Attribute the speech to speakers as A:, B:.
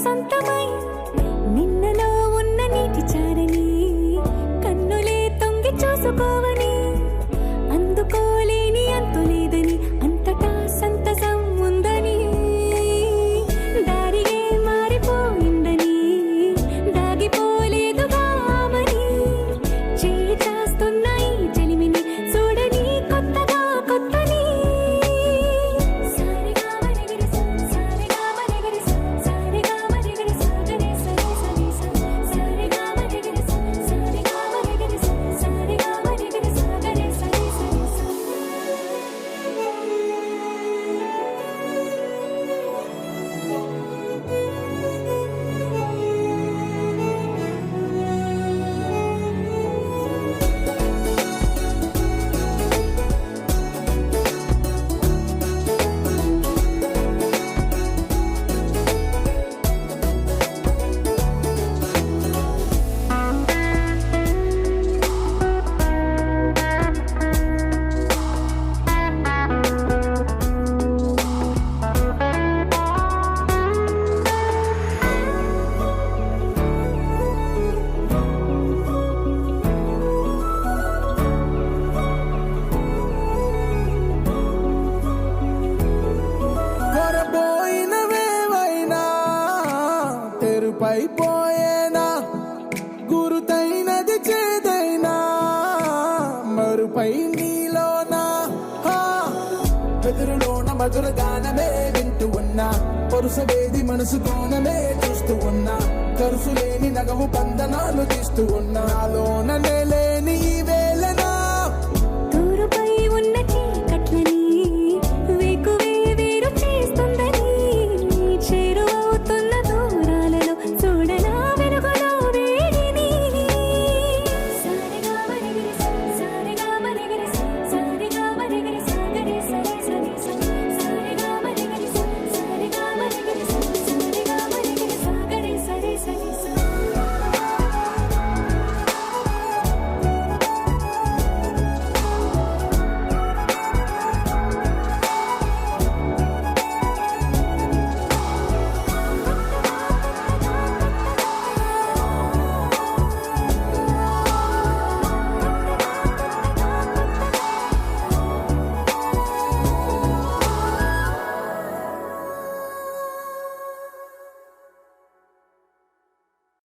A: సొంతమై నిన్నలో ఉన్న నీటి చారని కన్నులే తొంగి చూసుకోవని అందుకోలేని అంతులేదని అంతటా సంతసం ఉందని దారిగే మారిపోయిందని దాగిపోలేదుగా ఆమని చేయి చాస్తున్నాయి జలిమిని చూడని కొత్తగా కొత్తని సారిగా మరిగిరి సారిగా మరిగిరి సారిగా మరిగిరి సాగరే సరే సరే సారిగా మరిగిరి సారిగా మరిగిరి సారిగా మరిగిరి సాగరే సరే సరే
B: కొరబోయినవేవైనా తెరుపైపోయేనా గురుతైనది చేదైనా మరుపై నీలోనా ఎదురులోన మధుర గానమే వింటూ ఉన్నా పరుసవేది మనసు కోణమే చూస్తూ ఉన్నా కరుసు లేని నగవు బంధనాలు తీస్తూ ఉన్నా లోన లేని ఇవే